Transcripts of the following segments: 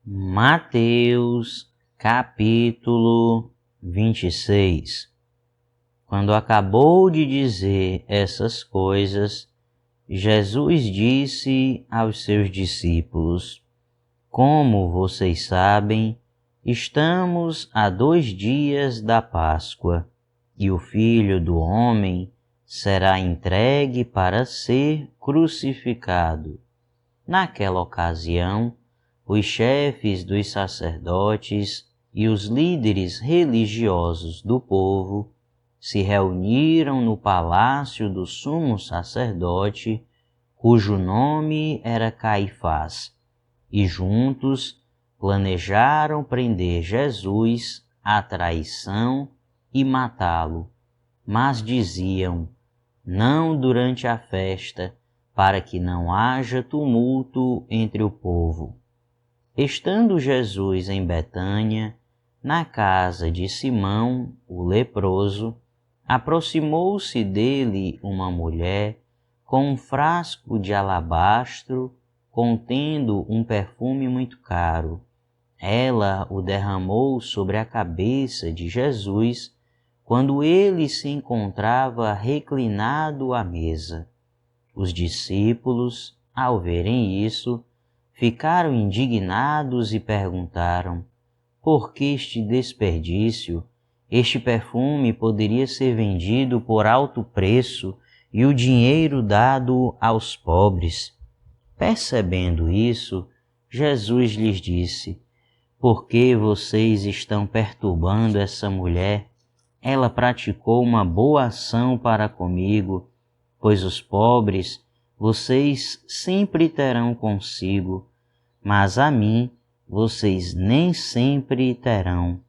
Mateus capítulo 26. Quando acabou de dizer essas coisas, Jesus disse aos seus discípulos: Como vocês sabem, estamos a 2 dias da Páscoa, e o Filho do Homem será entregue para ser crucificado. Naquela ocasião, os chefes dos sacerdotes e os líderes religiosos do povo se reuniram no palácio do sumo sacerdote, cujo nome era Caifás, e juntos planejaram prender Jesus à traição e matá-lo. Mas diziam: não durante a festa, para que não haja tumulto entre o povo. Estando Jesus em Betânia, na casa de Simão, o leproso, aproximou-se dele uma mulher com um frasco de alabastro contendo um perfume muito caro. Ela o derramou sobre a cabeça de Jesus quando ele se encontrava reclinado à mesa. Os discípulos, ao verem isso, ficaram indignados e perguntaram: por que este desperdício? Este perfume poderia ser vendido por alto preço e o dinheiro dado aos pobres. Percebendo isso, Jesus lhes disse: por que vocês estão perturbando essa mulher? Ela praticou uma boa ação para comigo, pois os pobres vocês sempre terão consigo, mas a mim vocês nem sempre terão.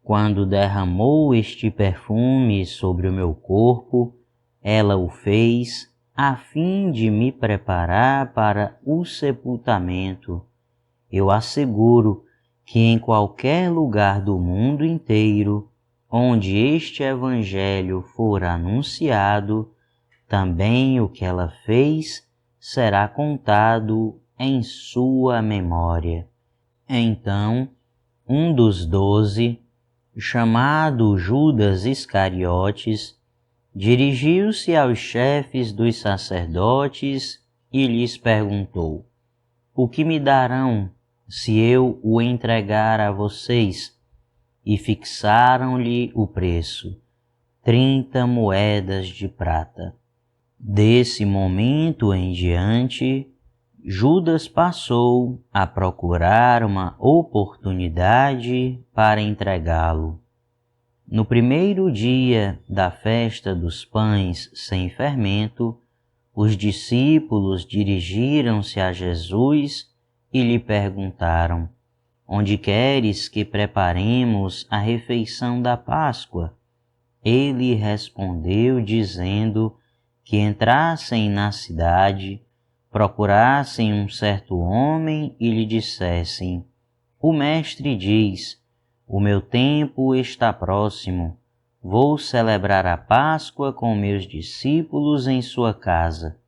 Quando derramou este perfume sobre o meu corpo, ela o fez a fim de me preparar para o sepultamento. Eu asseguro que em qualquer lugar do mundo inteiro, onde este evangelho for anunciado, também o que ela fez será contado em sua memória. Então, um dos 12, chamado Judas Iscariotes, dirigiu-se aos chefes dos sacerdotes e lhes perguntou: o que me darão se eu o entregar a vocês? E fixaram-lhe o preço, 30 moedas de prata. Desse momento em diante, Judas passou a procurar uma oportunidade para entregá-lo. No primeiro dia da festa dos pães sem fermento, os discípulos dirigiram-se a Jesus e lhe perguntaram: onde queres que preparemos a refeição da Páscoa? Ele respondeu dizendo que entrassem na cidade, procurassem um certo homem e lhe dissessem: o mestre diz, o meu tempo está próximo, vou celebrar a Páscoa com meus discípulos em sua casa.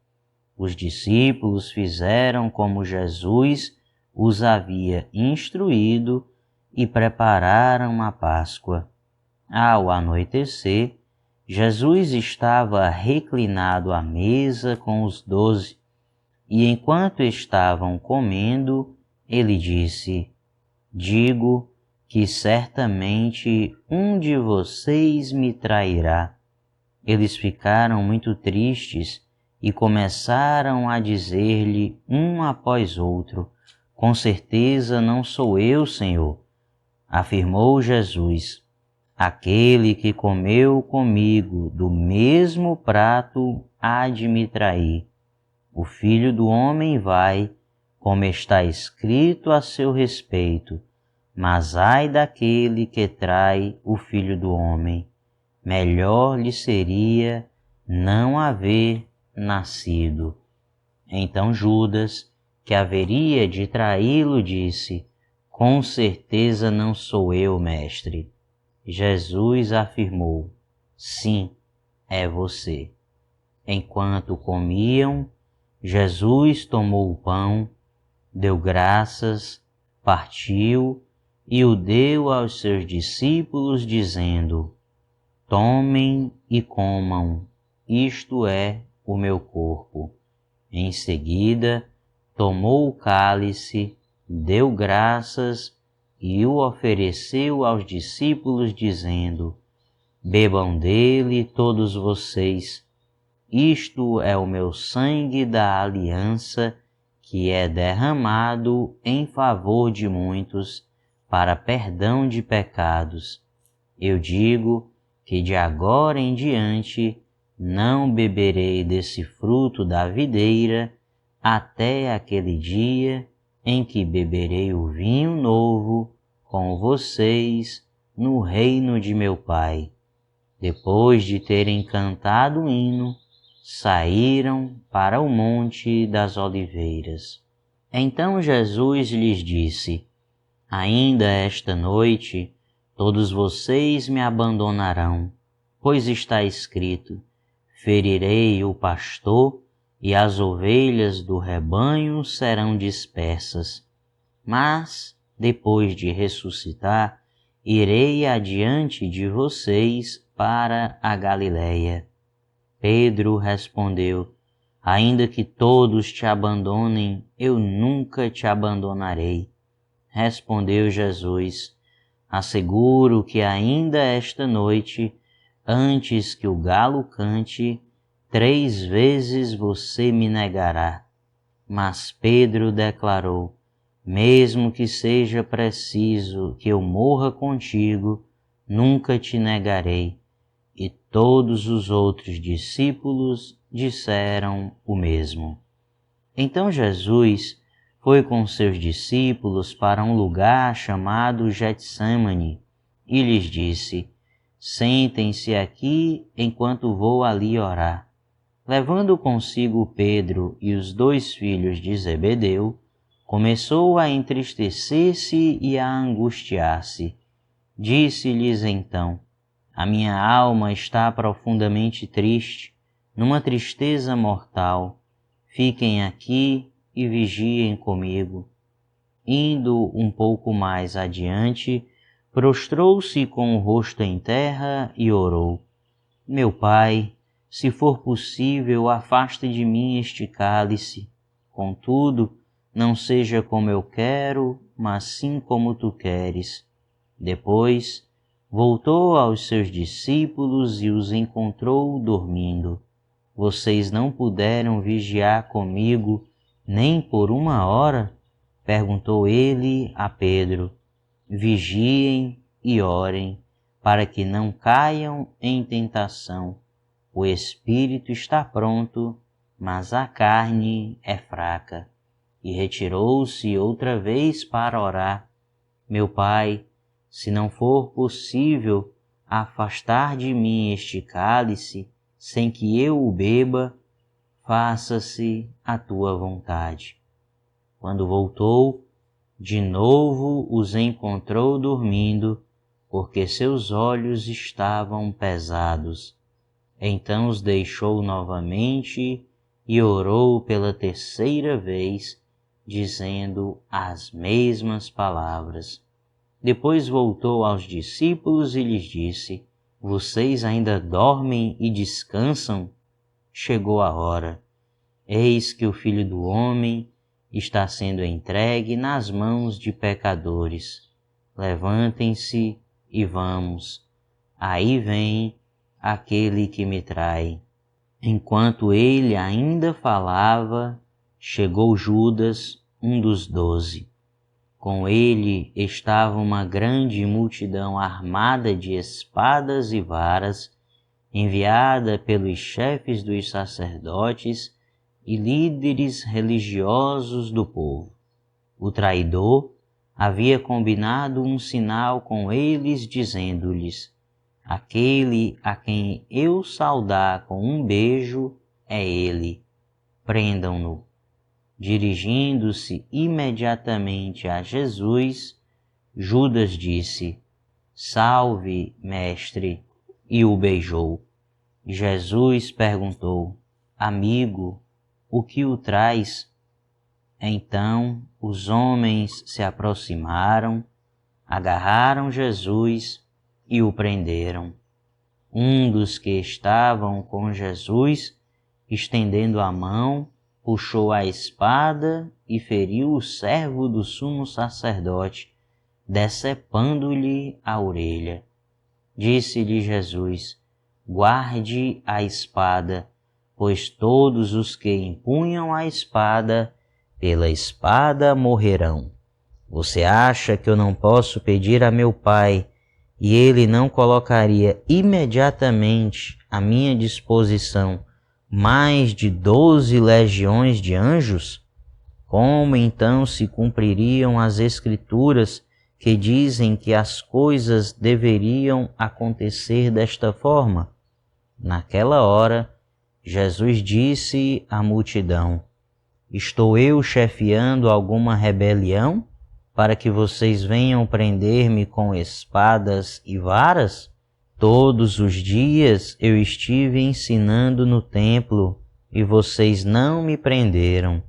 Os discípulos fizeram como Jesus os havia instruído e prepararam a Páscoa. Ao anoitecer, Jesus estava reclinado à mesa com os 12, e enquanto estavam comendo, ele disse: digo que certamente um de vocês me trairá. Eles ficaram muito tristes e começaram a dizer-lhe um após outro: com certeza não sou eu, Senhor. Afirmou Jesus: aquele que comeu comigo do mesmo prato há de me trair. O Filho do Homem vai, como está escrito a seu respeito, mas ai daquele que trai o Filho do Homem. Melhor lhe seria não haver nascido. Então Judas, que haveria de traí-lo, disse: com certeza não sou eu, mestre. Jesus afirmou: sim, é você. Enquanto comiam, Jesus tomou o pão, deu graças, partiu e o deu aos seus discípulos, dizendo: Tomem e comam, isto é o meu corpo. Em seguida, tomou o cálice, deu graças e o ofereceu aos discípulos, dizendo: Bebam dele todos vocês. Isto é o meu sangue da aliança, que é derramado em favor de muitos para perdão de pecados. Eu digo que de agora em diante não beberei desse fruto da videira até aquele dia em que beberei o vinho novo com vocês no reino de meu Pai. Depois de terem cantado o hino, saíram para o Monte das Oliveiras. Então Jesus lhes disse: Ainda esta noite todos vocês me abandonarão, pois está escrito: Ferirei o pastor e as ovelhas do rebanho serão dispersas. Mas, depois de ressuscitar, irei adiante de vocês para a Galiléia. Pedro respondeu: Ainda que todos te abandonem, eu nunca te abandonarei. Respondeu Jesus: Asseguro que ainda esta noite, antes que o galo cante, 3 vezes você me negará. Mas Pedro declarou: Mesmo que seja preciso que eu morra contigo, nunca te negarei. E todos os outros discípulos disseram o mesmo. Então Jesus foi com seus discípulos para um lugar chamado Getsêmani e lhes disse: Sentem-se aqui enquanto vou ali orar. Levando consigo Pedro e os 2 filhos de Zebedeu, começou a entristecer-se e a angustiar-se. Disse-lhes então: A minha alma está profundamente triste, numa tristeza mortal. Fiquem aqui e vigiem comigo. Indo um pouco mais adiante, prostrou-se com o rosto em terra e orou: Meu Pai, se for possível, afasta de mim este cálice. Contudo, não seja como eu quero, mas sim como tu queres. Depois, voltou aos seus discípulos e os encontrou dormindo. Vocês não puderam vigiar comigo nem por 1 hora? Perguntou ele a Pedro. Vigiem e orem, para que não caiam em tentação. O espírito está pronto, mas a carne é fraca. E retirou-se outra vez para orar. Meu Pai, se não for possível afastar de mim este cálice, sem que eu o beba, faça-se a tua vontade. Quando voltou, de novo os encontrou dormindo, porque seus olhos estavam pesados. Então os deixou novamente e orou pela 3ª vez, dizendo as mesmas palavras. Depois voltou aos discípulos e lhes disse: Vocês ainda dormem e descansam? Chegou a hora. Eis que o Filho do Homem está sendo entregue nas mãos de pecadores. Levantem-se e vamos. Aí vem aquele que me trai. Enquanto ele ainda falava, chegou Judas, um dos 12. Com ele estava uma grande multidão armada de espadas e varas, enviada pelos chefes dos sacerdotes e líderes religiosos do povo. O traidor havia combinado um sinal com eles, dizendo-lhes: Aquele a quem eu saudar com um beijo é ele. Prendam-no. Dirigindo-se imediatamente a Jesus, Judas disse: Salve, mestre, e o beijou. Jesus perguntou: Amigo, o que o traz? Então os homens se aproximaram, agarraram Jesus e o prenderam. Um dos que estavam com Jesus, estendendo a mão, puxou a espada e feriu o servo do sumo sacerdote, decepando-lhe a orelha. Disse-lhe Jesus: guarde a espada, pois todos os que empunham a espada, pela espada morrerão. Você acha que eu não posso pedir a meu Pai e ele não colocaria imediatamente à minha disposição mais de 12 legiões de anjos? Como então se cumpririam as Escrituras que dizem que as coisas deveriam acontecer desta forma? Naquela hora, Jesus disse à multidão: estou eu chefiando alguma rebelião para que vocês venham prender-me com espadas e varas? Todos os dias eu estive ensinando no templo e vocês não me prenderam.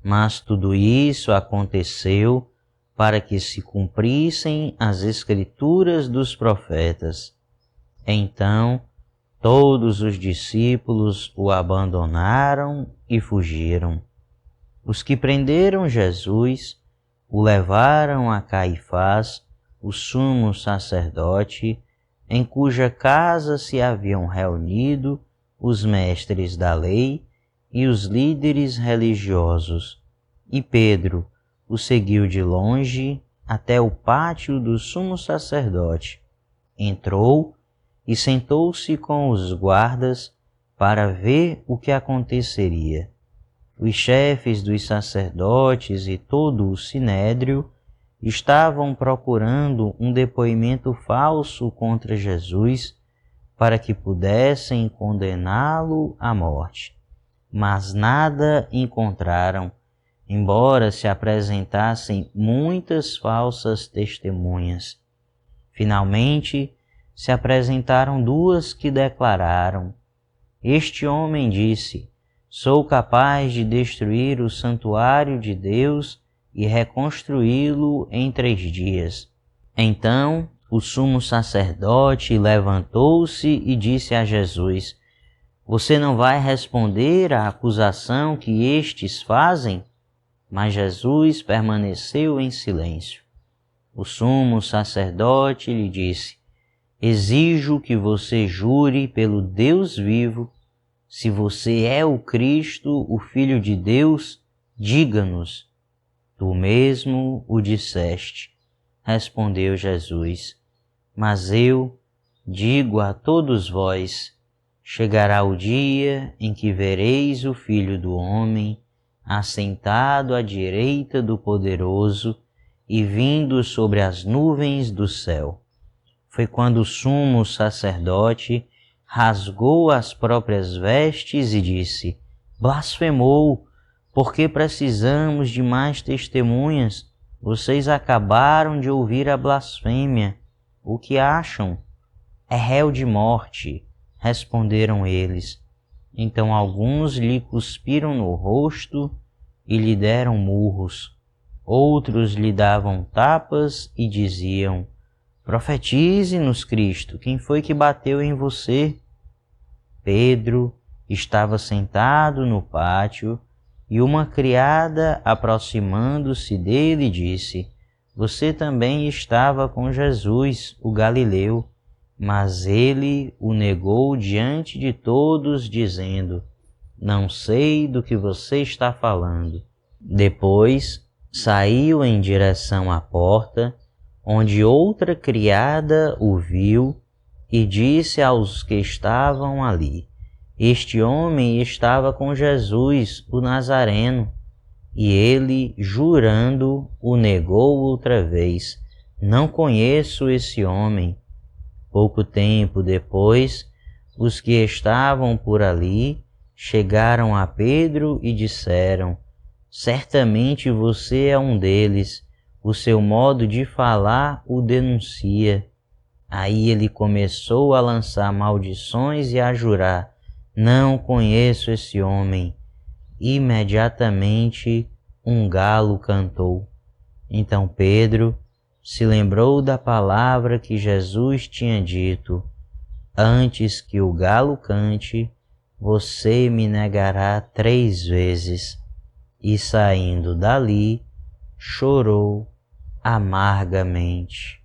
Mas tudo isso aconteceu para que se cumprissem as Escrituras dos profetas. Então, todos os discípulos o abandonaram e fugiram. Os que prenderam Jesus o levaram a Caifás, o sumo sacerdote, em cuja casa se haviam reunido os mestres da lei e os líderes religiosos. E Pedro o seguiu de longe até o pátio do sumo sacerdote. Entrou e sentou-se com os guardas para ver o que aconteceria. Os chefes dos sacerdotes e todo o sinédrio estavam procurando um depoimento falso contra Jesus para que pudessem condená-lo à morte. Mas nada encontraram, embora se apresentassem muitas falsas testemunhas. Finalmente, se apresentaram duas que declararam: este homem disse: sou capaz de destruir o santuário de Deus e reconstruí-lo em 3 dias. Então o sumo sacerdote levantou-se e disse a Jesus: você não vai responder à acusação que estes fazem? Mas Jesus permaneceu em silêncio. O sumo sacerdote lhe disse: exijo que você jure pelo Deus vivo. Se você é o Cristo, o Filho de Deus, diga-nos. Tu mesmo o disseste, respondeu Jesus. Mas eu digo a todos vós: chegará o dia em que vereis o Filho do Homem assentado à direita do Poderoso e vindo sobre as nuvens do céu. Foi quando o sumo sacerdote rasgou as próprias vestes e disse: blasfemou, porque precisamos de mais testemunhas? Vocês acabaram de ouvir a blasfêmia. O que acham? É réu de morte, responderam eles. Então alguns lhe cuspiram no rosto e lhe deram murros. Outros lhe davam tapas e diziam: profetize-nos, Cristo, quem foi que bateu em você? Pedro estava sentado no pátio e uma criada, aproximando-se dele, disse: você também estava com Jesus, o Galileu. Mas ele o negou diante de todos, dizendo: não sei do que você está falando. Depois saiu em direção à porta, onde outra criada o viu e disse aos que estavam ali: este homem estava com Jesus, o Nazareno. E ele, jurando, o negou outra vez: não conheço esse homem. Pouco tempo depois, os que estavam por ali chegaram a Pedro e disseram: certamente você é um deles, o seu modo de falar o denuncia. Aí ele começou a lançar maldições e a jurar: não conheço esse homem. Imediatamente um galo cantou. Então Pedro se lembrou da palavra que Jesus tinha dito: antes que o galo cante, você me negará 3 vezes. E saindo dali, chorou amargamente.